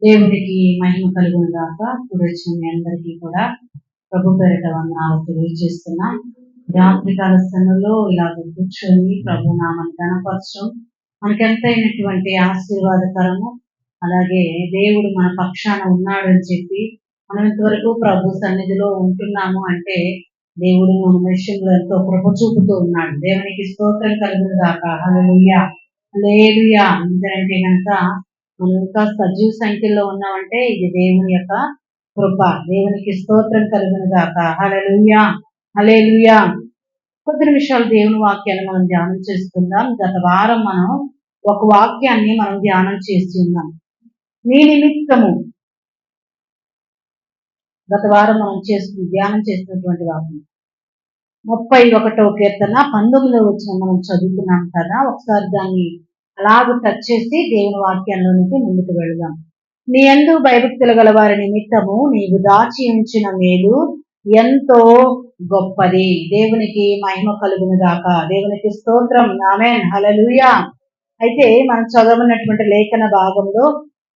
దేవునికి మహిమ కలుగును గాక. ఇప్పుడు వచ్చిన మీ అందరికీ కూడా ప్రభు పేరిట వందనాలు తెలియజేస్తున్నాం. రాత్రికాల సమయంలో ఇలాగ కూర్చొని ప్రభు నామని గణపరచడం మనకెంతైనటువంటి ఆశీర్వాదకరము. అలాగే దేవుడు మన పక్షాన ఉన్నాడు అని చెప్పి మనం ఇంతవరకు ప్రభు సన్నిధిలో ఉంటున్నాము అంటే దేవుడు మన విషయంలో ఎంతో కృప చూపుతూ ఉన్నాడు. దేవునికి స్తోత్రం కలుగును గాక. హల్లెలూయా హల్లెలూయా. ఎందుకంటే కనుక మనం ఇంకా సజీవ సంఖ్యలో ఉన్నామంటే ఇది దేవుని యొక్క కృప. దేవునికి స్తోత్రం కలుగును గాక. హల్లెలూయా హల్లెలూయా. కొద్ది నిమిషాలు దేవుని వాక్యాన్ని మనం ధ్యానం చేసుకుందాం. గత వారం మనం ఒక వాక్యాన్ని మనం ధ్యానం చేసి ఉన్నాం. నీ నిమిత్తము గత వారం మనం ధ్యానం చేసినటువంటి వాక్యం 31వ కీర్తన 19వ వచనం మనం చదువుకున్నాం కదా. ఒకసారి దాన్ని అలాగ టచ్ చేసి దేవుని వాక్యంలోనికి ముందుకు వెళదాం. నీ యందు భయభక్తులు గల వారి నిమిత్తము నీవు దాచి ఉంచిన మేలు ఎంతో గొప్పది. దేవునికి మహిమ కలుగును గాక. దేవునికి స్తోత్రం. ఆమేన్ హల్లెలూయా. అయితే మనం చదవనటువంటి లేఖన భాగంలో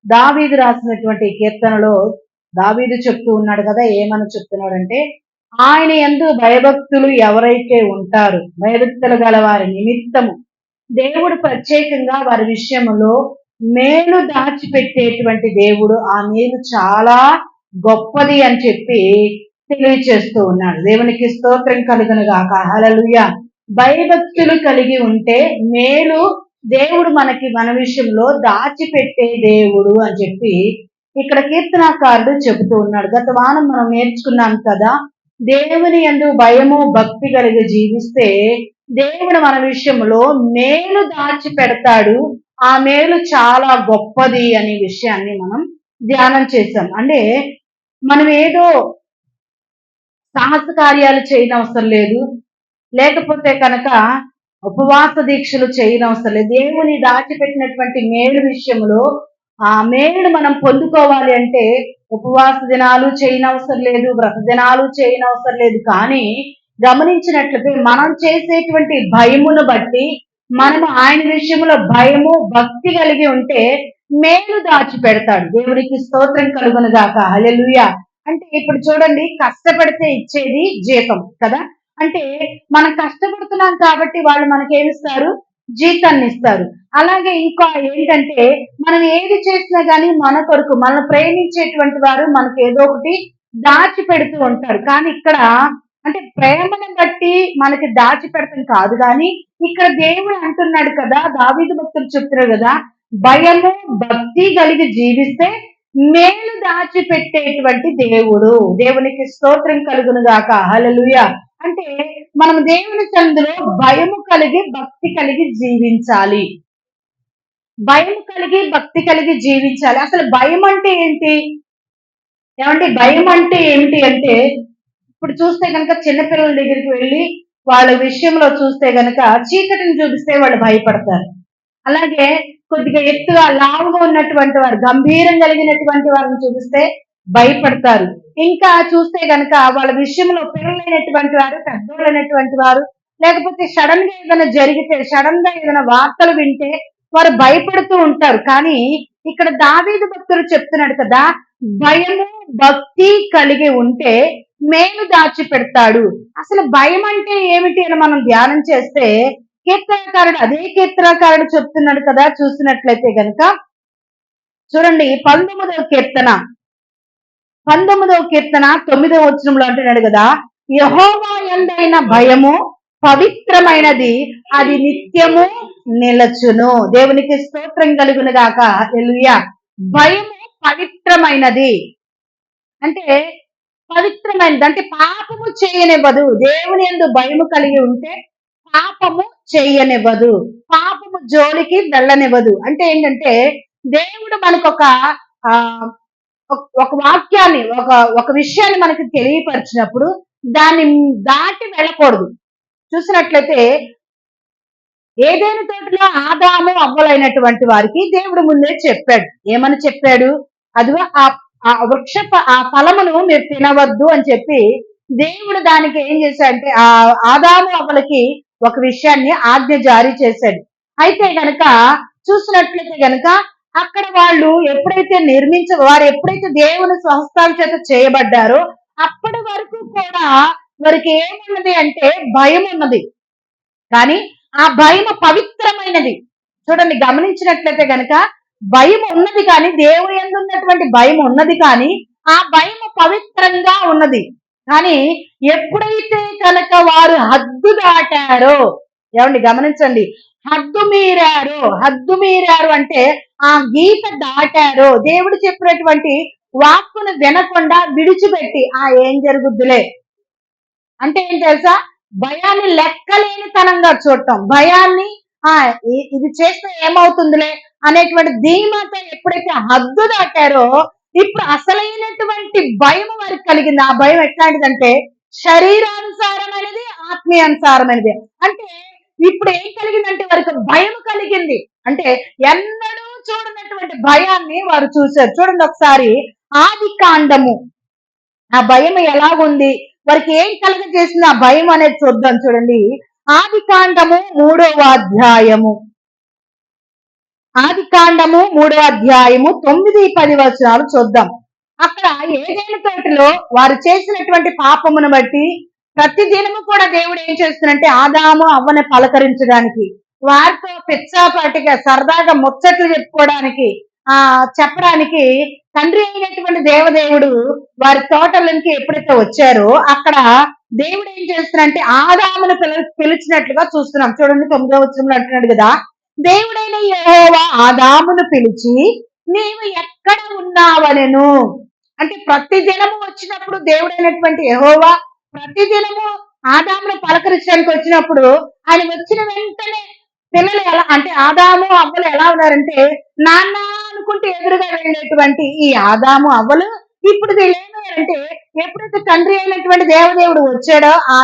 దావీదు రాసినటువంటి కీర్తనలో దావీదు చెప్తూ ఉన్నాడు కదా. ఏమని చెప్తున్నాడంటే, ఆయన యందు భయభక్తులు ఎవరైతే ఉంటారో, భయభక్తులు గల వారి నిమిత్తము దేవుడు ప్రత్యేకంగా వారి విషయంలో మేలు దాచిపెట్టేటువంటి దేవుడు. ఆ మేలు చాలా గొప్పది అని చెప్పి తెలియచేస్తూ ఉన్నాడు. దేవునికి స్తోత్రం కలుగును గాక. హల్లెలూయా. భయభక్తులు కలిగి ఉంటే మేలు దేవుడు మన విషయంలో దాచిపెట్టే దేవుడు అని చెప్పి ఇక్కడ కీర్తనాకారుడు చెబుతూ ఉన్నాడు. గత వారం మనం నేర్చుకున్నాం కదా, దేవుని యందు భయము భక్తి కలిగి జీవిస్తే దేవుడు మన విషయంలో మేలు దాచి పెడతాడు. ఆ మేలు చాలా గొప్పది అనే విషయాన్ని మనం ధ్యానం చేశాం. అంటే మనం ఏదో సాహస కార్యాలు చేయనవసరం లేదు, లేకపోతే కనుక ఉపవాస దీక్షలు చేయనవసరం లేదు. దేవుని దాచిపెట్టినటువంటి మేలు విషయంలో ఆ మేలును మనం పొందుకోవాలి అంటే ఉపవాస దినాలు చేయనవసరం లేదు, వ్రత దినాలు చేయనవసరం లేదు. కానీ గమనించినట్లయితే మనం చేసేటువంటి భయమును బట్టి మనము ఆయన విషయంలో భయము భక్తి కలిగి ఉంటే మేలు దాచి పెడతాడు. దేవునికి స్తోత్రం కలుగును గాక. హల్లెలూయా. అంటే ఇప్పుడు చూడండి, కష్టపడితే ఇచ్చేది జీతం కదా. అంటే మనం కష్టపడుతున్నాం కాబట్టి వాళ్ళు మనకేమిస్తారు? జీతాన్ని ఇస్తారు. అలాగే ఇంకా ఏంటంటే, మనం ఏది చేసినా గానీ మన కొరకు మనల్ని ప్రేమించేటువంటి వారు మనకు ఏదో ఒకటి దాచి పెడుతూ ఉంటారు. కానీ ఇక్కడ అంటే ప్రేమను బట్టి మనకి దాచి పెడతాం కాదు. కానీ ఇక్కడ దేవుడు అంటున్నాడు కదా, దావీదు భక్తులు చెప్తున్నారు కదా, భయము భక్తి కలిగి జీవిస్తే మేలు దాచిపెట్టేటువంటి దేవుడు. దేవునికి స్తోత్రం కలుగును గాక. హల్లెలూయా. అంటే మనం దేవుని సన్నిధిలో భయము కలిగి భక్తి కలిగి జీవించాలి. భయం కలిగి భక్తి కలిగి జీవించాలి. అసలు భయం అంటే ఏంటి? ఏమంటే భయం అంటే ఏమిటి అంటే, ఇప్పుడు చూస్తే కనుక చిన్నపిల్లల దగ్గరికి వెళ్ళి వాళ్ళ విషయంలో చూస్తే గనక చీకటిని చూపిస్తే వాళ్ళు భయపడతారు. అలాగే కొద్దిగా ఎత్తుగా లావుగా ఉన్నటువంటి వారు, గంభీరం కలిగినటువంటి వారిని చూపిస్తే భయపడతారు. ఇంకా చూస్తే గనక వాళ్ళ విషయంలో పిల్లలైనటువంటి వారు, పెద్దోళ్ళైనటువంటి వారు, లేకపోతే సడన్ గా ఏదైనా జరిగితే, సడన్ గా ఏదైనా వార్తలు వింటే వారు భయపడుతూ ఉంటారు. కానీ ఇక్కడ దావీదు భక్తుడు చెప్తున్నాడు కదా, భయము భక్తి కలిగి ఉంటే మేలు దాచి పెడతాడు. అసలు భయం అంటే ఏమిటి అని మనం ధ్యానం చేస్తే అదే కీర్తనకారుడు చెప్తున్నాడు కదా. చూసినట్లయితే గనక చూడండి, 19వ కీర్తన 9వ వచనంలో అంటున్నాడు కదా, యెహోవా యందైన భయము పవిత్రమైనది, అది నిత్యము నిలచును. దేవునికి స్తోత్రం కలుగును గాక. హల్లెలూయా. భయము పవిత్రమైనది అంటే పవిత్రమైనది అంటే పాపము చేయనివ్వదు. దేవుని యందు భయము కలిగి ఉంటే పాపము చేయనివ్వదు, పాపము జోలికి వెళ్ళనివ్వదు. అంటే ఏంటంటే దేవుడు మనకు ఒక వాక్యాన్ని ఒక విషయాన్ని మనకి తెలియపరిచినప్పుడు దాన్ని దాటి వెళ్ళకూడదు. చూసినట్లయితే ఏదైనా తోటలో ఆదాము అవ్వలైనటువంటి వారికి దేవుడు ముందే చెప్పాడు. ఏమని చెప్పాడు? అదిగో ఆ వృక్ష ఆ ఫలమును మీరు తినవద్దు అని చెప్పి దేవుడు దానికి ఏం చేశాడంటే ఆ ఆదాము అవ్వలకి ఒక విషయాన్ని ఆజ్ఞ జారీ చేశాడు. అయితే గనక చూసినట్లయితే గనక అక్కడ వాళ్ళు వారు ఎప్పుడైతే దేవుని స్వహస్తాల చేత చేయబడ్డారో అప్పటి వరకు కూడా వారికి ఏమున్నది అంటే భయం ఉన్నది. కానీ ఆ భయం పవిత్రమైనది. చూడండి, గమనించినట్లయితే గనక భయం ఉన్నది కానీ, దేవుని యందు ఉన్నటువంటి భయం ఉన్నది కానీ ఆ భయం పవిత్రంగా ఉన్నది. కానీ ఎప్పుడైతే కనుక వారు హద్దు దాటారో, ఏమండి గమనించండి, హద్దు మీరారు అంటే ఆ గీత దాటారో, దేవుడు చెప్పినటువంటి వాక్కును వినకుండా విడిచిపెట్టి ఏం జరుగుద్దులే అంటే ఏం తెలుసా, భయాన్ని లెక్కలేనితనంగా చూడటం, భయాన్ని ఇది చేస్తే ఏమవుతుందిలే అనేటువంటి ధీమాతో ఎప్పుడైతే హద్దు దాటారో ఇప్పుడు అసలైనటువంటి భయం వారికి కలిగింది. ఆ భయం ఎట్లాంటిదంటే శరీరానుసారమైనది, ఆత్మీయానుసారమైనది. అంటే ఇప్పుడు ఏం కలిగిందంటే వారికి భయం కలిగింది. అంటే ఎన్నడూ చూడనటువంటి భయాన్ని వారు చూశారు. చూడండి ఒకసారి ఆది కాండము, ఆ భయం ఎలాగుంది, వారికి ఏం కలగజేసింది ఆ భయం అనేది చూద్దాం. చూడండి, ఆది కాండము 3వ అధ్యాయము, ఆది కాండము 3వ అధ్యాయము 9-10 వచనాలు చూద్దాం. అక్కడ ఏదైనా తోటలో వారు చేసినటువంటి పాపమును బట్టి ప్రతి దినము కూడా దేవుడు ఏం చేస్తున్నంటే ఆదాము అవ్వని పలకరించడానికి, వారితో పిచ్చాపాటిగా సరదాగా ముచ్చట్లు చెప్పుకోవడానికి చెప్పడానికి తండ్రి అయినటువంటి దేవదేవుడు వారి తోటలోకి ఎప్పుడైతే వచ్చారో అక్కడ దేవుడు ఏం చేస్తున్నారంటే ఆదామును పిలిచినట్లుగా చూస్తున్నాం. చూడండి 9వ వచనంలో అంటున్నాడు కదా, దేవుడైన యెహోవా ఆదామును పిలిచి నీవు ఎక్కడ ఉన్నావనెను. అంటే ప్రతి దినము వచ్చినప్పుడు దేవుడైనటువంటి యెహోవా ప్రతి దినము ఆదామును పలకరించడానికి వచ్చినప్పుడు ఆయన వచ్చిన వెంటనే పిల్లలు ఎలా అంటే ఆదాము అవ్వలు ఎలా ఉన్నారంటే నాన్న అనుకుంటూ ఎదురుగా వెళ్ళేటువంటి ఈ ఆదాము అవ్వలు ఇప్పుడు వీళ్ళు ఏమయ్యారంటే ఎప్పుడైతే తండ్రి అయినటువంటి దేవదేవుడు వచ్చాడో ఆ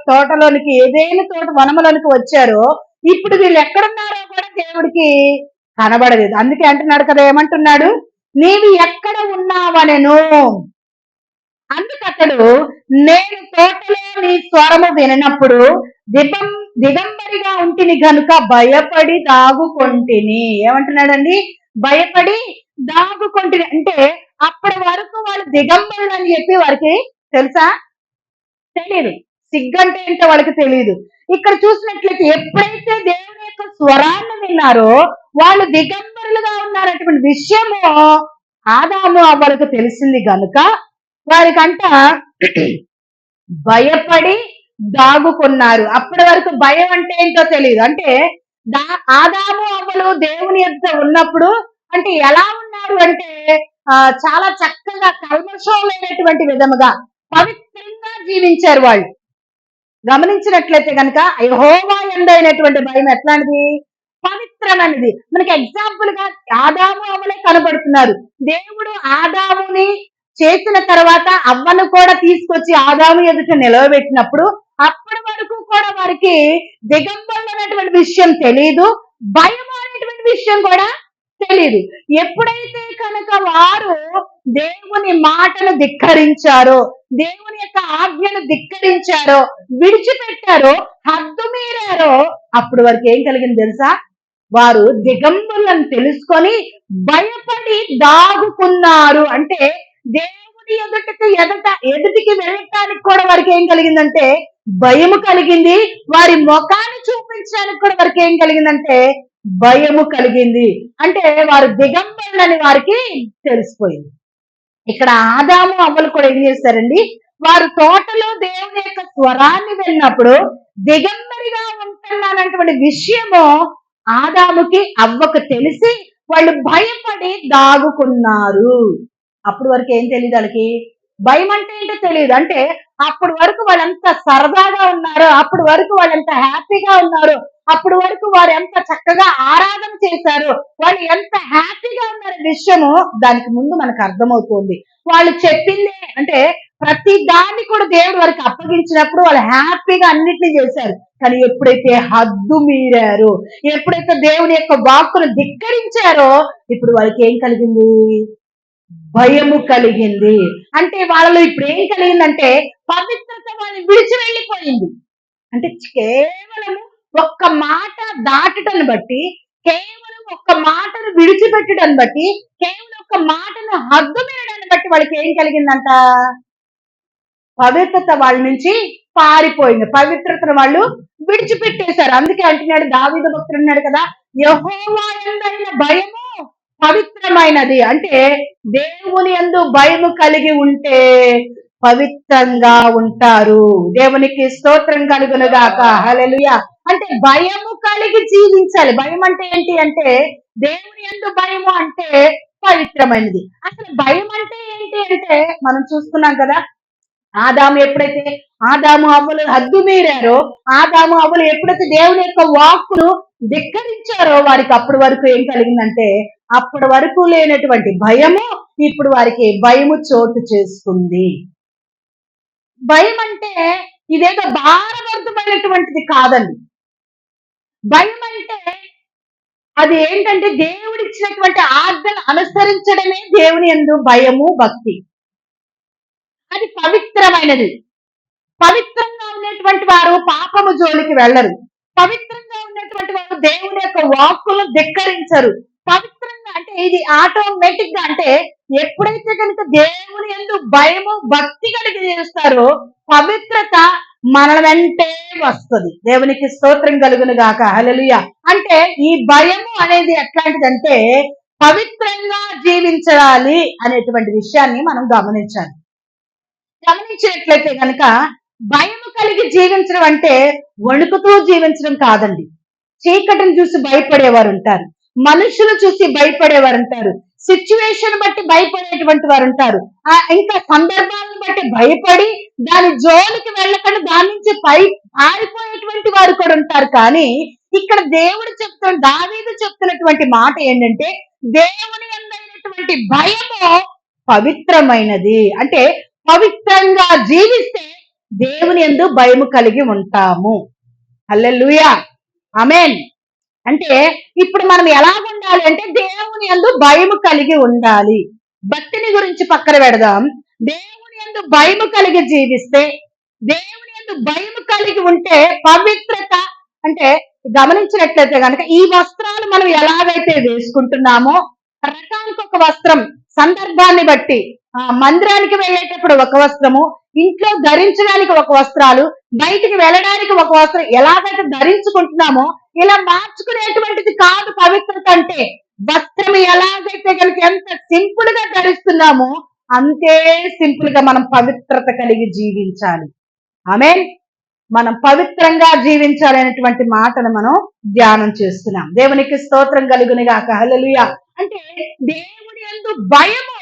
తోటలోనికి, ఏదైనా తోట వనములోనికి వచ్చారో ఇప్పుడు వీళ్ళు ఎక్కడున్నారో కూడా దేవుడికి కనబడలేదు. అందుకే అంటున్నాడు కదా, ఏమంటున్నాడు, నీవు ఎక్కడ ఉన్నావనెను. అందుకతడు నేను తోటలో నీ స్వరము వినప్పుడు దిగంబరిగా ఉంటిని గనుక భయపడి దాగుకొంటిని. ఏమంటున్నాడండి, భయపడి దాగుకొంటిని. అంటే అప్పటి వరకు వాళ్ళు దిగంబరులు అని చెప్పి వారికి తెలుసా, తెలియదు. సిగ్గంటే ఏంటో వాళ్ళకి తెలియదు. ఇక్కడ చూసినట్లయితే ఎప్పుడైతే దేవుని యొక్క స్వరాన్ని విన్నారో వాళ్ళు దిగంబరులుగా ఉన్నారటువంటి విషయము ఆదాము అవ్వలకు తెలిసింది గనుక వారికంట భయపడి దాగుకున్నారు. అప్పటి వరకు భయం అంటే ఏంటో తెలియదు. అంటే ఆదాము అవ్వలు దేవుని యొద్ద ఉన్నప్పుడు అంటే ఎలా ఉన్నారు అంటే చాలా చక్కగా కల్మషం లేనటువంటి విధముగా పవిత్రంగా జీవించారు వాళ్ళు. గమనించినట్లయితే కనుక యెహోవా యందైనటువంటి భయం ఎట్లాంటిది, పవిత్రమైనది. మనకి ఎగ్జాంపుల్ గా ఆదాము అవ్వలే కనబడుతున్నారు. దేవుడు ఆదాముని చేసిన తర్వాత అవ్వను కూడా తీసుకొచ్చి ఆదాము ఎదుట నిలవబెట్టినప్పుడు అప్పటి వరకు కూడా వారికి దిగంబరులు అనేటువంటి విషయం తెలియదు, భయం అనేటువంటి విషయం కూడా తెలియదు. ఎప్పుడైతే కనుక వారు దేవుని మాటను ధిక్కరించారో, దేవుని యొక్క ఆజ్ఞను ధిక్కరించారో, విడిచిపెట్టారో, హద్దు మీరారో అప్పుడు వారికి ఏం కలిగింది తెలుసా, వారు దిగంబరులను తెలుసుకొని భయపడి దాగుకున్నారు. అంటే దేవుని ఎదుటికి వెళ్ళటానికి కూడా వారికి ఏం కలిగిందంటే భయము కలిగింది. వారి ముఖాన్ని చూపించడానికి కూడా వారికి ఏం కలిగిందంటే భయము కలిగింది. అంటే వారు దిగంబరులని వారికి తెలిసిపోయింది. ఇక్కడ ఆదాము అవ్వలు కూడా ఏం చేశారండి, వారు తోటలో దేవుని యొక్క స్వరాన్ని విన్నప్పుడు దిగంబరిగా ఉంటున్నానటువంటి విషయము ఆదాముకి అవ్వకు తెలిసి వాళ్ళు భయపడి దాగుకున్నారు. అప్పుడు వరకు ఏం తెలియదు వాళ్ళకి, భయం అంటే ఏంటో తెలియదు. అంటే అప్పటి వరకు వాళ్ళెంత సరదాగా ఉన్నారో, అప్పటి వరకు వాళ్ళెంత హ్యాపీగా ఉన్నారో, అప్పటి వరకు వారు ఎంత చక్కగా ఆరాధన చేశారో, వాళ్ళు ఎంత హ్యాపీగా ఉన్నారో విషయము దానికి ముందు మనకు అర్థమవుతుంది. వాళ్ళు చెప్పిందే అంటే ప్రతి దాన్ని కూడా దేవుడు వారికి అప్పగించినప్పుడు వాళ్ళు హ్యాపీగా అన్నిటినీ చేశారు. కానీ ఎప్పుడైతే హద్దు మీరారో, ఎప్పుడైతే దేవుని యొక్క వాక్కును ధిక్కరించారో ఇప్పుడు వాళ్ళకి ఏం కలిగింది, భయము కలిగింది. అంటే వాళ్ళలో ఇప్పుడు ఏం కలిగిందంటే పవిత్రత వాళ్ళని విడిచి వెళ్ళిపోయింది. అంటే కేవలం ఒక్క మాట దాటటను బట్టి, కేవలం ఒక్క మాటను విడిచిపెట్టడాన్ని బట్టి, కేవలం ఒక్క మాటను హద్దు మీరడాన్ని బట్టి వాళ్ళకి ఏం కలిగిందంట? పవిత్రత వాళ్ళ నుంచి పారిపోయింది. పవిత్రతను వాళ్ళు విడిచిపెట్టేశారు. అందుకే అంటున్నాడు దావీదు భక్తుడు అన్నాడు కదా, యెహోవా యందైన భయము పవిత్రమైనది. అంటే దేవుని యందు భయము కలిగి ఉంటే పవిత్రంగా ఉంటారు. దేవునికి స్తోత్రం కలుగును గాక. హల్లెలూయా. అంటే భయము కలిగి జీవించాలి. భయం అంటే ఏంటి అంటే దేవుని యందు భయము అంటే పవిత్రమైనది. అసలు భయం అంటే ఏంటి అంటే మనం చూస్తున్నాం కదా, ఆదాము అవ్వలు హద్దు మీరారో, ఆదాము అవ్వలు ఎప్పుడైతే దేవుని యొక్క వాక్కును ధిక్కరించారో వారికి అప్పటి వరకు ఏం కలిగిందంటే, అప్పటి వరకు లేనటువంటి భయము ఇప్పుడు వారికి భయము చోటు చేసుకుంది. భయం అంటే ఇదేదో భారవర్ధమైనటువంటిది కాదండి. భయం అంటే అది ఏంటంటే దేవుడిచ్చినటువంటి ఆజ్ఞను అనుసరించడమే దేవుని యందు భయము, భక్తి. అది పవిత్రమైనది. పవిత్రంగా ఉన్నటువంటి వారు పాపము జోలికి వెళ్ళరు. పవిత్రంగా ఉన్నటువంటి వారు దేవుని యొక్క వాక్కును ధిక్కరించరు. పవిత్రంగా అంటే ఇది ఆటోమేటిక్ గా, అంటే ఎప్పుడైతే కనుక దేవుని యందు భయము, భక్తి కలిగి చేస్తారో పవిత్రత మన వెంటే వస్తుంది. దేవునికి స్తోత్రం కలుగును గాక. హల్లెలూయా. అంటే ఈ భయము అనేది ఎట్లాంటిదంటే పవిత్రంగా జీవించాలి అనేటువంటి విషయాన్ని మనం గమనించినట్లయితే కనుక, భయము కలిగి జీవించడం అంటే వణుకుతూ జీవించడం కాదండి. చీకటిని చూసి భయపడేవారు ఉంటారు, మనుషులు చూసి భయపడేవారు ఉంటారు, సిచ్యువేషన్ బట్టి భయపడేటువంటి వారు ఉంటారు, ఇంకా సందర్భాలను బట్టి భయపడి దాని జోలికి వెళ్ళకుండా దాని నుంచి పారిపోయేటువంటి వారు కూడా ఉంటారు. కానీ ఇక్కడ దావీదు చెప్తున్నటువంటి మాట ఏంటంటే దేవుని యందైనటువంటి భయము పవిత్రమైనది. అంటే పవిత్రంగా జీవిస్తే దేవుని యందు భయము కలిగి ఉంటాము. హల్లెలూయా. ఆమేన్. అంటే ఇప్పుడు మనం ఎలా ఉండాలి అంటే దేవుని యందు భయము కలిగి ఉండాలి. భక్తిని గురించి పక్కన పెడదాం. దేవుని యందు భయము కలిగి జీవిస్తే, దేవుని యందు భయము కలిగి ఉంటే పవిత్రత అంటే గమనించినట్లయితే కనుక ఈ వస్త్రాలు మనం ఎలాగైతే వేసుకుంటున్నామో, రకానికి ఒక వస్త్రం, సందర్భాన్ని బట్టి మందిరానికి వెళ్ళేటప్పుడు ఒక వస్త్రము, ఇంట్లో ధరించడానికి ఒక వస్త్రాలు, బయటికి వెళ్ళడానికి ఒక వస్త్రం ఎలాగైతే ధరించుకుంటున్నామో ఇలా మార్చుకునేటువంటిది కాదు పవిత్రత అంటే. వస్త్రం ఎలాగైతే కనుక ఎంత సింపుల్ గా ధరిస్తున్నామో అంతే సింపుల్ గా మనం పవిత్రత కలిగి జీవించాలి. ఆమేన్. మనం పవిత్రంగా జీవించాలనేటువంటి మాటను మనం ధ్యానం చేస్తున్నాం. దేవునికి స్తోత్రం కలుగును గాక. హల్లెలూయా. అంటే దేవుని యందు భయము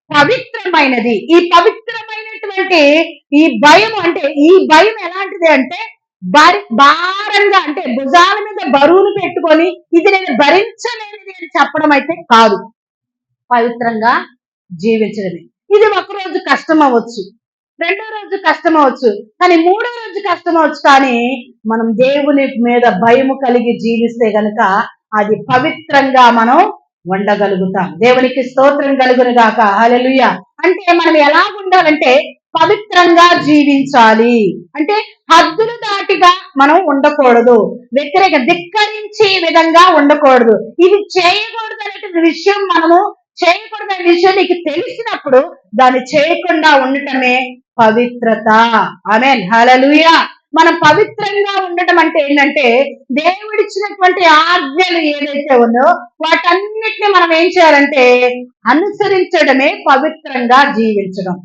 పవిత్రమైనది. ఈ పవిత్రమైనటువంటి ఈ భయం అంటే, ఈ భయం ఎలాంటిది అంటే భారంగా, అంటే భుజాల మీద బరువును పెట్టుకొని ఇది నేను భరించలేనిది అని చెప్పడం అయితే కాదు. పవిత్రంగా జీవించడమే. ఇది ఒక రోజు కష్టం అవ్వచ్చు, రెండో రోజు కష్టం అవ్వచ్చు, కానీ మూడో రోజు కష్టం అవ్వచ్చు. కానీ మనం దేవుని మీద భయము కలిగి జీవిస్తే గనుక అది పవిత్రంగా మనం ఉండగలుగుతాం. దేవునికి స్తోత్రం కలుగును గాక. హల్లెలూయా. అంటే మనం ఎలా ఉండాలంటే పవిత్రంగా జీవించాలి. అంటే హద్దులు దాటిగా మనం ఉండకూడదు, ధిక్కరించే విధంగా ఉండకూడదు. ఇది చేయకూడదు అనే విషయం మనము చేయకూడదనే విషయం నీకు తెలిసినప్పుడు దాన్ని చేయకుండా ఉండటమే పవిత్రత. ఆమేన్. హల్లెలూయా. మనం పవిత్రంగా ఉండటం అంటే ఏంటంటే దేవుడిచ్చినటువంటి ఆజ్ఞలు ఏదైతే ఉందో వాటన్నిటిని మనం ఏం చేయాలంటే అనుసరించడమే పవిత్రంగా జీవించడం.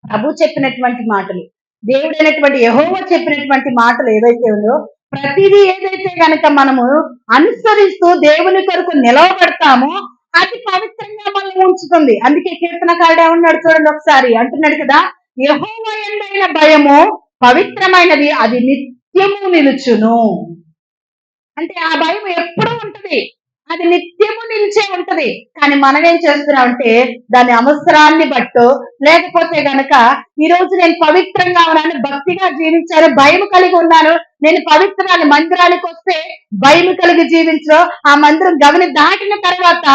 ప్రభు చెప్పినటువంటి మాటలు, దేవుడైనటువంటి యెహోవా చెప్పినటువంటి మాటలు ఏవైతే ఉందో ప్రతిదీ ఏదైతే గనక మనము అనుసరిస్తూ దేవుని కొరకు నిలవబడతామో అది పవిత్రంగా మనం ఉంచుతుంది. అందుకే కీర్తనకారుడు ఏమన్నాడు చూడండి ఒకసారి, అంటున్నాడు కదా, యెహోవా యందైన భయము పవిత్రమైనది, అది నిత్యము నిలుచును. అంటే ఆ భయం ఎప్పుడూ ఉంటది, అది నిత్యము నిలిచే ఉంటది. కానీ మనం ఏం చేస్తున్నామంటే దాని అవసరాన్ని బట్టో, లేకపోతే గనక ఈ రోజు నేను పవిత్రంగా ఉన్నాను, భక్తిగా జీవించాను, భయం కలిగి ఉన్నాను, నేను పవిత్రాన్ని మందిరానికి వస్తే భయం కలిగి జీవించడం, ఆ మందిరం గమని దాటిన తర్వాత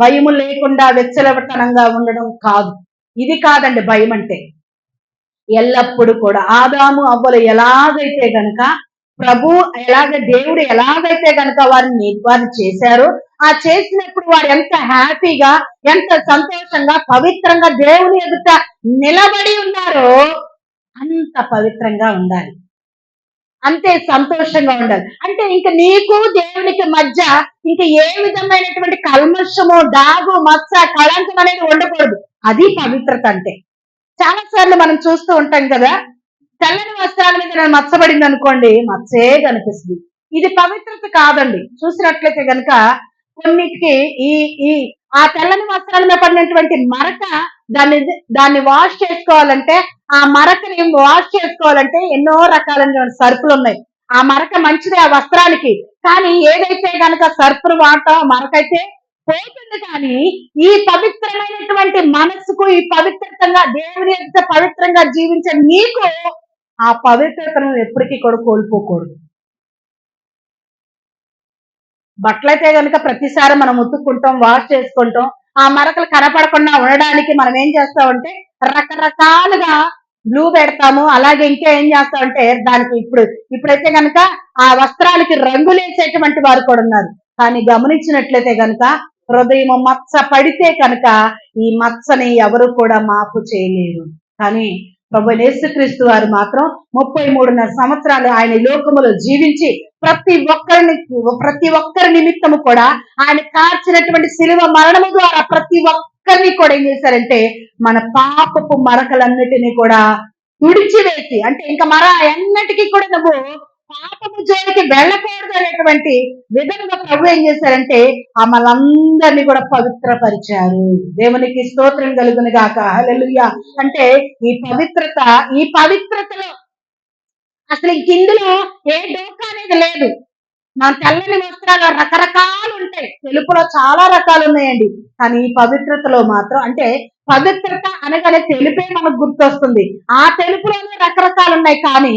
భయము లేకుండా వెచ్చలవతనంగా ఉండడం కాదు. ఇది కాదండి భయం అంటే. ఎల్లప్పుడూ కూడా ఆదాము అవ్వలు ఎలాగైతే గనక ప్రభు దేవుడు ఎలాగైతే గనక వారిని చేశారో, ఆ చేసినప్పుడు వారు ఎంత హ్యాపీగా, ఎంత సంతోషంగా, పవిత్రంగా దేవుని ఎదుట నిలబడి ఉన్నారో అంత పవిత్రంగా ఉండాలి, అంతే సంతోషంగా ఉండాలి. అంటే ఇంక నీకు దేవునికి మధ్య ఇంక ఏ విధమైనటువంటి కల్మషము, డాగు, మచ్చ, కళంకం అనేది ఉండకూడదు. అది పవిత్రత అంటే. చాలా సార్లు మనం చూస్తూ ఉంటాం కదా, తెల్లని వస్త్రాల మీద నేను మచ్చబడింది అనుకోండి, మచ్చే కనిపిస్తుంది. ఇది పవిత్రత కాదండి. చూసినట్లయితే గనక కొన్నిటికి ఈ ఈ ఆ తెల్లని వస్త్రాల మీద పడినటువంటి మరక, దాన్ని దాన్ని వాష్ చేసుకోవాలంటే, ఆ మరకని వాష్ చేసుకోవాలంటే ఎన్నో రకాలైన సరుకులు ఉన్నాయి. ఆ మరక మంచిది ఆ వస్త్రానికి, కానీ ఏదైతే గనక సర్ఫ్ను వాడటం మరకైతే పోతుంది. కానీ ఈ పవిత్రమైనటువంటి మనస్సుకు, ఈ పవిత్రంగా దేవుని యొక్క పవిత్రంగా జీవించే నీకు ఆ పవిత్రతను ఎప్పటికీ కూడా కోల్పోకూడదు. బట్టలైతే కనుక ప్రతిసారి మనం ఉతుక్కుంటాం, వాష్ చేసుకుంటాం. ఆ మరకలు కనపడకుండా ఉండడానికి మనం ఏం చేస్తామంటే రకరకాలుగా బ్లూ పెడతాము. అలాగే ఇంకా ఏం చేస్తామంటే దానికి ఇప్పుడైతే కనుక ఆ వస్త్రాలకి రంగులేసేటువంటి వారు కూడా ఉన్నారు. కానీ గమనించినట్లయితే కనుక హృదయం మచ్చ పడితే కనుక ఈ మచ్చని ఎవరు కూడా మాపు చేయలేరు. కానీ ప్రభు యేసుక్రీస్తు వారు మాత్రం 33.5 సంవత్సరాలు ఆయన లోకములో జీవించి ప్రతి ఒక్కరి నిమిత్తము కూడా ఆయన కార్చినటువంటి శిలువ మరణము ద్వారా ప్రతి ఒక్కరిని కూడా ఏం చేశారంటే మన పాపపు మరకలన్నిటినీ కూడా తుడిచివేసి, అంటే ఇంకా ఎన్నటికీ కూడా నువ్వు పాపము జోలికి వెళ్ళకూడదు అనేటువంటి విధంగా ప్రభు ఏం చేశారంటే మనందరినీ కూడా పవిత్రపరిచారు. దేవునికి స్తోత్రం కలుగును గాక. హల్లెలూయా. అంటే ఈ పవిత్రతలో అసలు ఇందులో ఏ డోకా అనేది లేదు. మన తెల్లని వస్త్రాలు రకరకాలు ఉంటాయి, తెలుపులో చాలా రకాలు ఉన్నాయండి. కానీ ఈ పవిత్రతలో మాత్రం, అంటే పవిత్రత అనగానే తెలుపే మనకు గుర్తొస్తుంది. ఆ తెలుపులోనే రకరకాలు ఉన్నాయి, కానీ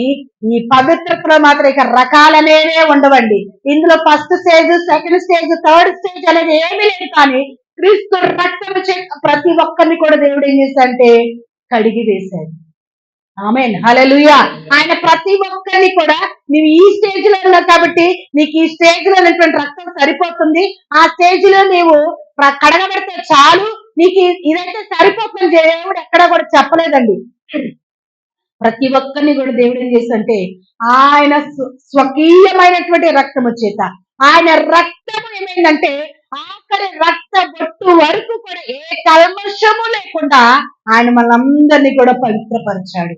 ఈ పవిత్రతలో మాత్రం ఇక రకాలనేవే ఉండవండి. ఇందులో first stage, second stage, third stage అనేది ఏమీ లేదు. కానీ క్రీస్తు రక్తము ప్రతి ఒక్కరిని కూడా దేవుడు ఏం చేశాడంటే కడిగి వేశాడు. ఆమేన్, హల్లెలూయా. ఆయన ప్రతి ఒక్కరిని కూడా, నీవు ఈ స్టేజ్ లో ఉన్నావు కాబట్టి నీకు ఈ స్టేజ్ లో ఉన్నటువంటి రక్తం సరిపోతుంది, ఆ స్టేజ్ లో నీవు కడగబడితే చాలు, నీకు ఇదైతే సరిపోతుంది దేవుడు ఎక్కడా కూడా చెప్పలేదండి. ప్రతి ఒక్కరిని కూడా దేవుడు ఏం చేస్తుంటే ఆయన స్వకీయమైనటువంటి రక్తము చేత, ఆయన రక్తము ఏమైందంటే ఆఖరి రక్త బొట్టు వరకు కూడా ఏ కల్మషము లేకుండా ఆయన మనందరినీ కూడా పవిత్రపరిచాడు.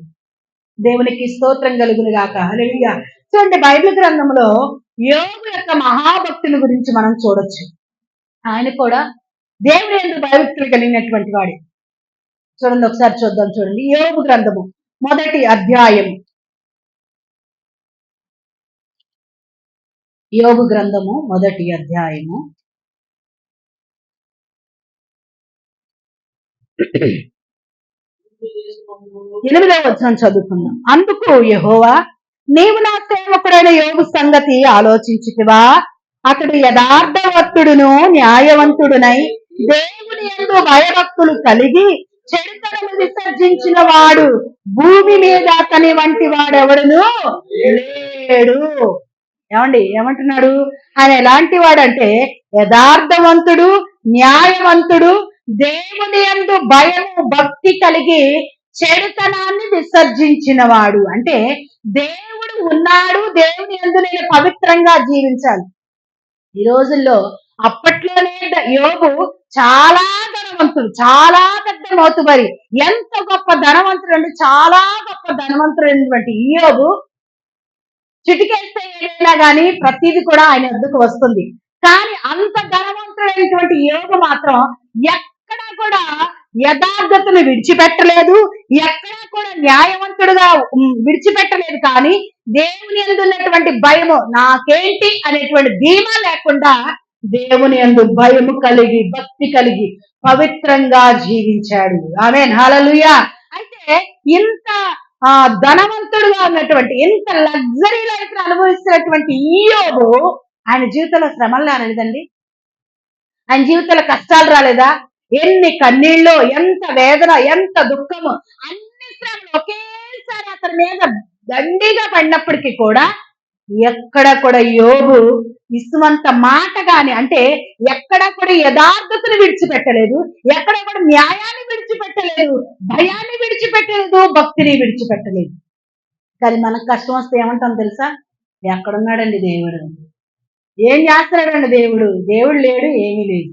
దేవునికి స్తోత్రం కలుగును గాక. హల్లెలూయా. చూడండి, బైబిల్ గ్రంథంలో యోబు యొక్క మహాభక్తుని గురించి మనం చూడొచ్చు. ఆయన కూడా దేవుని యందు భయభక్తులు కలిగినటువంటి వాడు. చూడండి, ఒకసారి చూద్దాం. చూడండి, యోబు గ్రంథము 1వ అధ్యాయం. యోబు గ్రంథము 1వ అధ్యాయము 8వ వచనం చదువుకుందాం. అందుకు యెహోవా, నీవు నా సేవకుడైన యోబు సంగతి ఆలోచించితివా? అతడు యథార్థవంతుడును న్యాయవంతుడునై దేవుని యందు భయభక్తులు కలిగి చెడుతనము విసర్జించిన వాడు భూమి మీద అతని వంటి వాడెవడును లేడు. ఏమంటున్నాడు? ఆయన ఎలాంటి వాడంటే యథార్థవంతుడు, న్యాయవంతుడు, దేవుని యందు భయము భక్తి కలిగి చెడుతనాన్ని విసర్జించిన వాడు. అంటే దేవుడు ఉన్నాడు, దేవుని యందు నేను పవిత్రంగా జీవించాలి. ఈ రోజుల్లో అప్పట్లోనే యోబు చాలా ధనవంతుడు, చాలా పెద్ద మోతుబరి, ఎంత గొప్ప ధనవంతుడు అంటే చాలా గొప్ప ధనవంతుడైనటువంటి ఈ యోబు చిటికేస్తే ఏదైనా కానీ ప్రతిదీ కూడా ఆయన వద్దకు వస్తుంది. కానీ అంత ధనవంతుడైనటువంటి యోబు మాత్రం ఎక్కడా కూడా యథార్థతను విడిచిపెట్టలేదు, ఎక్కడా కూడా న్యాయవంతుడుగా విడిచిపెట్టలేదు. కానీ దేవుని యందు ఉన్నటువంటి భయము, నాకేంటి అనేటువంటి ధీమా లేకుండా దేవుని యందు భయము కలిగి భక్తి కలిగి పవిత్రంగా జీవించాడు. ఆమేన్, హల్లెలూయా. అయితే ఇంత ధనవంతుడుగా ఉన్నటువంటి, ఇంత లగ్జరీ లైఫ్ అనుభవిస్తున్నటువంటి ఈ యోబు ఆయన జీవితంలో శ్రమలు రాలేదండి? ఆయన జీవితంలో కష్టాలు రాలేదా? ఎన్ని కన్నీళ్ళు, ఎంత వేదన, ఎంత దుఃఖము, అన్ని శ్రమలు ఒకేసారి అతని మీద దండిగా పడినప్పటికీ కూడా ఎక్కడ కూడా యోబు ఇసుమంత మాట గాని, అంటే ఎక్కడ కూడా యథార్థతను విడిచిపెట్టలేదు, ఎక్కడ కూడా న్యాయాన్ని విడిచిపెట్టలేదు, భయాన్ని విడిచిపెట్టలేదు, భక్తిని విడిచిపెట్టలేదు. కానీ మనకు కష్టం వస్తే ఏమంటాం తెలుసా? ఎక్కడున్నాడండి దేవుడు? ఏం చేస్తున్నాడండి దేవుడు? దేవుడు లేడు, ఏమీ లేదు.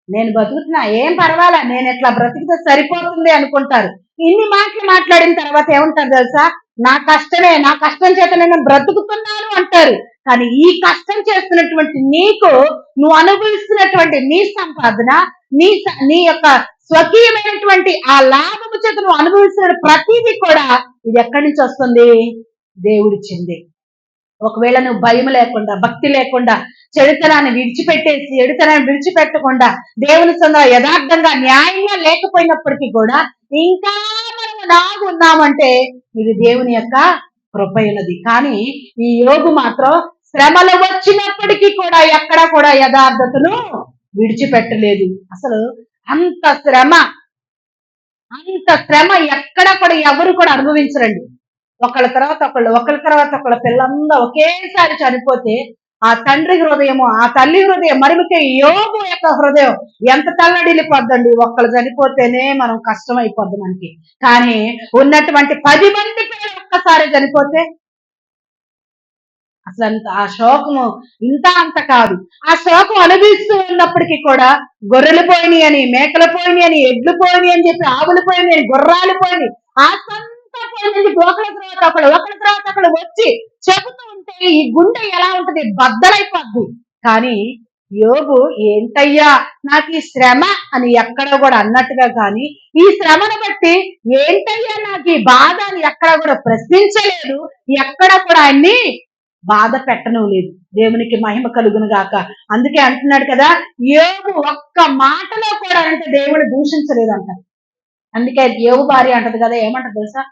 నేను బతుకుతున్నా, ఏం పర్వాలా, నేను ఎట్లా బ్రతికితే సరిపోతుంది అనుకుంటారు. ఇన్ని మాటలు మాట్లాడిన తర్వాత ఏమంటారు తెలుసా? నా కష్టం చేత నేను బ్రతుకుతున్నాను అంటారు. కానీ ఈ కష్టం చేస్తున్నటువంటి నీకు, నువ్వు అనుభవిస్తున్నటువంటి నీ సంపాదన, నీ యొక్క స్వకీయమైనటువంటి ఆ లాభము చేత నువ్వు అనుభవిస్తున్న ప్రతిదీ కూడా ఇది ఎక్కడి నుంచి వస్తుంది? దేవుడిచ్చింది. ఒకవేళ నువ్వు భయం లేకుండా, భక్తి లేకుండా, చెడుతనాన్ని విడిచిపెట్టకుండా దేవుని సొంత యథార్థంగా న్యాయంగా లేకపోయినప్పటికీ కూడా ఇంకా మనం ఉన్నామంటే ఇది దేవుని యొక్క కృపైనది. కానీ ఈ యోగు మాత్రం శ్రమలు వచ్చినప్పటికీ కూడా ఎక్కడ కూడా యథార్థతను విడిచిపెట్టలేదు. అసలు అంత శ్రమ ఎక్కడ కూడా ఎవరు కూడా అనుభవించరండి. ఒకళ్ళ తర్వాత ఒకళ్ళ పిల్లలందరూ ఒకేసారి చనిపోతే ఆ తండ్రి హృదయము, ఆ తల్లి హృదయం, మరి యోగు యొక్క హృదయం ఎంత తల్లడిల్లిపోద్దండి. ఒక్కళ్ళు చనిపోతేనే మనం కష్టం అయిపోద్ది మనకి. కానీ ఉన్నటువంటి 10 మంది పిల్లలు ఒక్కసారి చనిపోతే అసలు ఆ శోకము అంత కాదు. ఆ శోకం అనుభవిస్తూ ఉన్నప్పటికీ కూడా గొర్రెలు పోయినాయి అని, మేకలు పోయినాయి అని, ఎడ్లు పోయినాయి అని చెప్పి, ఆవులు పోయినాయి అని, గుర్రాలు పోయినాయి, ఒకరి తర్వాత ఒకళ్ళు వచ్చి చెబుతూ ఉంటే ఈ గుండె ఎలా ఉంటది? బద్దలైపోద్ది. కానీ యోగు ఏంటయ్యా నాకు ఈ శ్రమ అని ఎక్కడ కూడా అన్నట్టుగా, కానీ ఈ శ్రమను బట్టి ఏంటయ్యా నాకు ఈ బాధ అని ఎక్కడ కూడా ప్రశ్నించలేదు, ఎక్కడ కూడా ఆయన్ని బాధ పెట్టను లేదు. దేవునికి మహిమ కలుగును గాక. అందుకే అంటున్నాడు కదా, యోగు ఒక్క మాటలో కూడా అంటే దేవుని దూషించలేదంట. అందుకే యోగు భార్య అంటది కదా, ఏమంటది తెలుసా?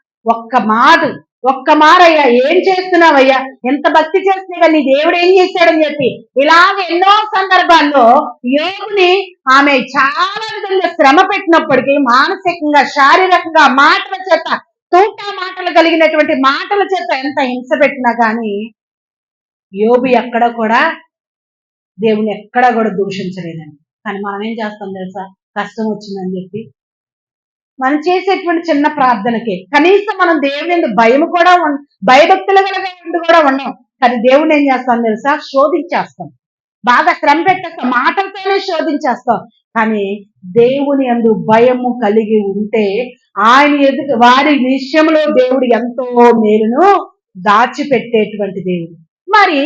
ఒక్క మారయ్యా, ఏం చేస్తున్నావయ్యా, ఎంత భక్తి చేస్తున్నా నీ దేవుడు ఏం చేశాడని చెప్పి ఇలాగ ఎన్నో సందర్భాల్లో యోగుని ఆమె చాలా విధంగా శ్రమ పెట్టినప్పటికీ, మానసికంగా, శారీరకంగా, మాటల చేత, తూటా మాటలు కలిగినటువంటి మాటల చేత ఎంత హింస పెట్టినా కానీ యోబు ఎక్కడ కూడా దేవుని ఎక్కడ కూడా దూషించలేదండి. కానీ మనం ఏం చేస్తాం తెలుసా? కష్టం వచ్చిందని చెప్పి మనం చేసేటువంటి చిన్న ప్రార్థనకే కనీసం మనం దేవుని భయం కూడా భయభక్తులు కూడా ఉన్నాం. కానీ దేవుని ఏం చేస్తాం తెలుసా? శోధించేస్తాం, బాగా శ్రమ పెట్టేస్తాం, మాటలతోనే శోధించేస్తాం. కానీ దేవుని యందు భయము కలిగి ఉంటే ఆయన వారి విషయంలో దేవుడు ఎంతో మేలును దాచిపెట్టేటువంటి దేవుడు. మరి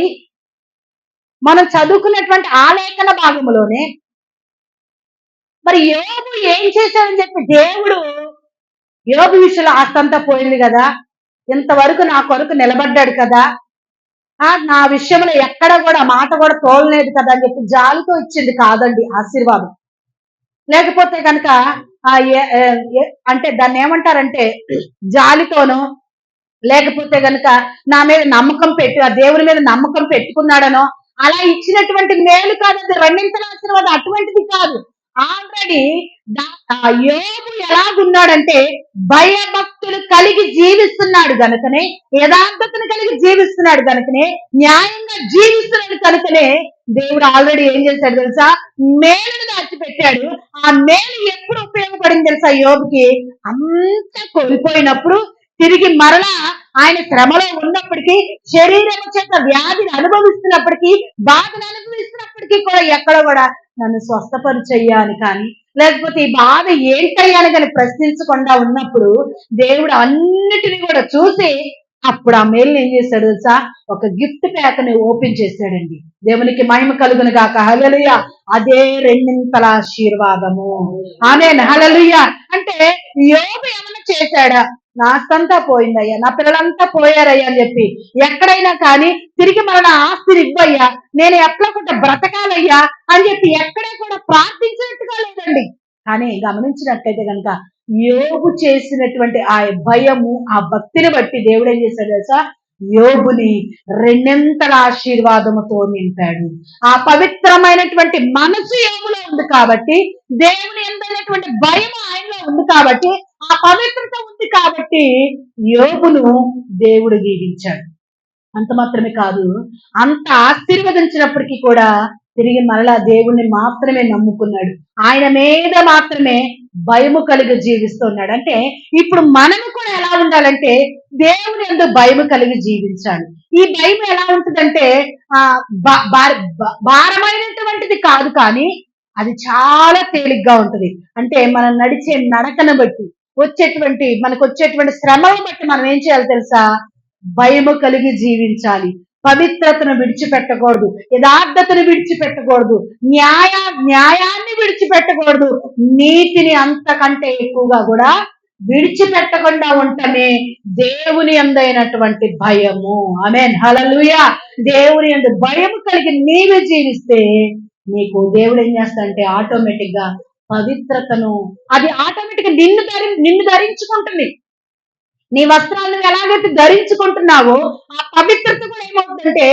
మనం చదువుకున్నటువంటి ఆ లేఖన భాగంలోనే మరి యోబు ఏం చేశాడని చెప్పి దేవుడు యోబు విషయంలో ఆస్తంతా పోయింది కదా, ఇంతవరకు నా కొరకు నిలబడ్డాడు కదా, నా విషయంలో ఎక్కడ కూడా మాట కూడా తోలలేదు కదా అని చెప్పి జాలితో ఇచ్చింది కాదండి ఆశీర్వాదం. లేకపోతే కనుక అంటే దాన్ని ఏమంటారంటే జాలితోనో, లేకపోతే కనుక నా మీద నమ్మకం ఆ దేవుని మీద నమ్మకం పెట్టుకున్నాడనో అలా ఇచ్చినటువంటి మేలు కాదు, అది రెండింతల ఆశీర్వాదం అటువంటిది కాదు. ఆల్రెడీ యోబు ఎలాగున్నాడంటే భయభక్తులు కలిగి జీవిస్తున్నాడు కనుకనే, యథార్థతను కలిగి జీవిస్తున్నాడు కనుకనే, న్యాయంగా జీవిస్తున్నాడు కనుకనే దేవుడు ఆల్రెడీ ఏం చేశాడు తెలుసా? మేలును దాచిపెట్టాడు. ఆ మేలు ఎప్పుడు ఉపయోగపడింది తెలుసా యోబుకి? అంతా కోల్పోయినప్పుడు తిరిగి మరలా ఆయన శ్రమలో ఉన్నప్పటికీ, శరీరం చేత వ్యాధిని అనుభవిస్తున్నప్పటికీ, బాధను అనుభవిస్తున్నప్పటికీ కూడా ఎక్కడ కూడా నన్ను స్వస్థపరిచయ్యా అని కానీ, లేకపోతే ఈ బాధ ఏంటయ్యా అని కానీ ప్రశ్నించకుండా ఉన్నప్పుడు దేవుడు అన్నిటినీ కూడా చూసి అప్పుడు ఆ మేలుని ఏం చేశాడు తెలుసా? ఒక గిఫ్ట్ ప్యాక్ని ఓపెన్ చేశాడండి. దేవునికి మహిమ కలుగును గాక. హల్లెలూయా. అదే రెండింతల ఆశీర్వాదము. ఆమేన్. హల్లెలూయా. అంటే యోబు ఏమైనా చేశాడా? నాస్తంతా పోయిందయ్యా, నా పిల్లలంతా పోయారయ్యా అని చెప్పి ఎక్కడైనా కానీ తిరిగి మన ఆస్తిని ఇవ్వయ్యా, నేను ఎట్లా బ్రతకాలయ్యా అని చెప్పి ఎక్కడే కూడా ప్రార్థించినట్టుగా లేదండి. కానీ గమనించినట్లయితే కనుక యోబు చేసినటువంటి ఆ భయము, ఆ భక్తిని బట్టి దేవుడు ఏం చేశాడు తెలుసా? యోబుని రెండింతల ఆశీర్వాదముతో నింపాడు. ఆ పవిత్రమైనటువంటి మనసు యోబులో ఉంది కాబట్టి, దేవుని ఎందైనటువంటి భయం ఆయనలో ఉంది కాబట్టి, ఆ పవిత్రత ఉంది కాబట్టి యోబును దేవుడు దీవించాడు. అంత మాత్రమే కాదు, అంత ఆశీర్వదించినప్పటికీ కూడా తిరిగి మరలా దేవుణ్ణి మాత్రమే నమ్ముకున్నాడు. ఆయన మీద మాత్రమే భయము కలిగి జీవిస్తున్నాడు. అంటే ఇప్పుడు మనము కూడా ఎలా ఉండాలంటే దేవుని యందు భయము కలిగి జీవించాలి. ఈ భయం ఎలా ఉంటుందంటే ఆ భారమైనటువంటిది కాదు, కానీ అది చాలా తేలిగ్గా ఉంటుంది. అంటే మనం నడిచే నడకను బట్టి మనకు వచ్చేటువంటి శ్రమలను బట్టి మనం ఏం చేయాలి తెలుసా? భయము కలిగి జీవించాలి. పవిత్రతను విడిచిపెట్టకూడదు, యథార్థతను విడిచిపెట్టకూడదు, న్యాయాన్ని విడిచిపెట్టకూడదు, నీతిని అంతకంటే ఎక్కువగా కూడా విడిచిపెట్టకుండా ఉండటమే దేవుని యందైనటువంటి భయము. ఆమేన్, హల్లెలూయా. దేవుని యందు భయము కలిగి నీవు జీవిస్తే నీకు దేవుడు ఏం చేస్తాడంటే ఆటోమేటిక్ గా పవిత్రతను, అది ఆటోమేటిక్ గా నిన్ను ధరించుకుంటుంది. నీ వస్త్రాలను ఎలాగైతే ధరించుకుంటున్నావో ఆ పవిత్రత కూడా ఏమవుతుందంటే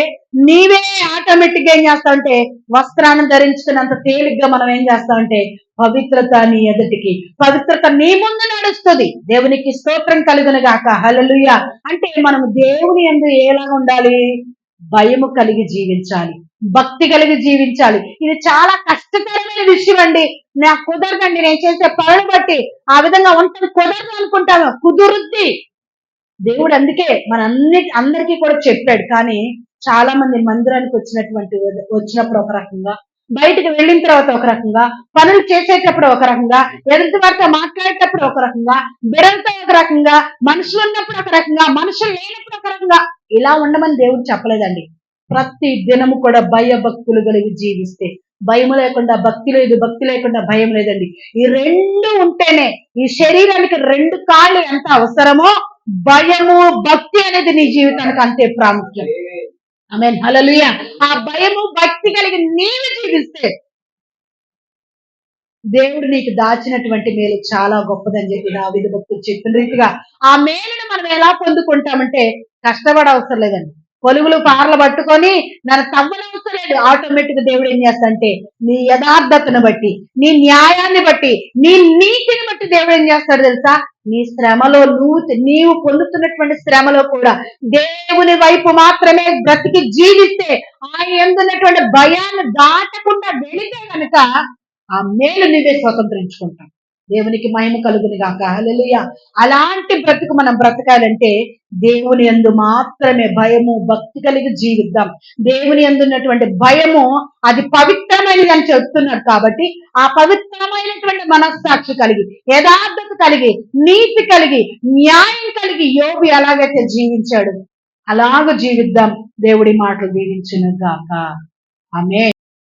నీవే ఆటోమేటిక్ గా ఏం చేస్తావంటే వస్త్రాన్ని ధరించుకున్నంత తేలిగ్గా మనం ఏం చేస్తామంటే పవిత్రత నీ ఎదుటికి, పవిత్రత నీ ముందు నడుస్తుంది. దేవునికి స్తోత్రం కలుగును గాక, హల్లెలూయా. అంటే మనం దేవుని యందు ఎలాగా ఉండాలి? భయము కలిగి జీవించాలి, భక్తి కలిగి జీవించాలి. ఇది చాలా కష్టతరమైన విషయం అండి. నాకు కుదరదండి, నేను చేసే పనులు బట్టి ఆ విధంగా ఉంటాను, కుదరదు అనుకుంటాను. కుదురుద్ది. దేవుడు అందుకే అందరికీ కూడా చెప్పాడు. కానీ చాలా మంది మందిరానికి వచ్చినప్పుడు ఒక రకంగా, బయటకు వెళ్ళిన తర్వాత ఒక రకంగా, పనులు చేసేటప్పుడు ఒక రకంగా, ఎదుటి వారితో మాట్లాడేటప్పుడు ఒక రకంగా, బిడలతో ఒక రకంగా, మనుషులు ఉన్నప్పుడు ఒక రకంగా, మనుషులు లేనప్పుడు ఒక రకంగా, ఇలా ఉండమని దేవుడు చెప్పలేదండి. ప్రతి దినము కూడా భయభక్తులు కలిగి జీవిస్తే, భయం లేకుండా భక్తి లేదు, భక్తి లేకుండా భయం లేదండి. ఈ రెండు ఉంటేనే, ఈ శరీరానికి రెండు కాళ్ళు ఎంత అవసరమో భయము భక్తి అనేది నీ జీవితానికి అంతే ప్రాముఖ్యం. ఆమేన్, హల్లెలూయా. ఆ భయము భక్తి కలిగి నీవు జీవిస్తే దేవుడు నీకు దాచినటువంటి మేలు చాలా గొప్పదని చెప్పి దావీదు భక్తుడు చెప్పిన రీతిగా ఆ మేలును మనం ఎలా పొందుకుంటామంటే కష్టపడ అవసరం లేదండి. పొలుగులు పార్లు పట్టుకొని నన్ను తవ్వనవసరం లేదు. ఆటోమేటిక్ దేవుడు ఏం చేస్తాడంటే నీ యథార్థతను బట్టి, నీ న్యాయాన్ని బట్టి, నీ నీతిని బట్టి దేవుడు ఏం చేస్తాడు తెలుసా? నీ శ్రమలో నీవు పొందుతున్నటువంటి శ్రమలో కూడా దేవుని వైపు మాత్రమే బ్రతికి జీవిస్తే, ఆయన ఎందున్నటువంటి భయాన్ని దాటకుండా వెళితే కనుక ఆ మేలు నీవే స్వతంత్రించుకుంటాం. దేవునికి మహిమ కలుగును గాక, హల్లెలూయా. అలాంటి బ్రతుకు మనం బ్రతకాలంటే దేవుని యందు మాత్రమే భయము భక్తి కలిగి జీవిద్దాం. దేవుని యందు ఉన్నటువంటి భయము అది పవిత్రమైనది అని చెప్తున్నాడు. కాబట్టి ఆ పవిత్రమైనటువంటి మనస్సాక్షి కలిగి, యథార్థత కలిగి, నీతి కలిగి, న్యాయం కలిగి యోబు ఎలాగైతే జీవించాడు అలాగ జీవిద్దాం. దేవుడి మాటలు దీవించును గాక. ఆమేన్.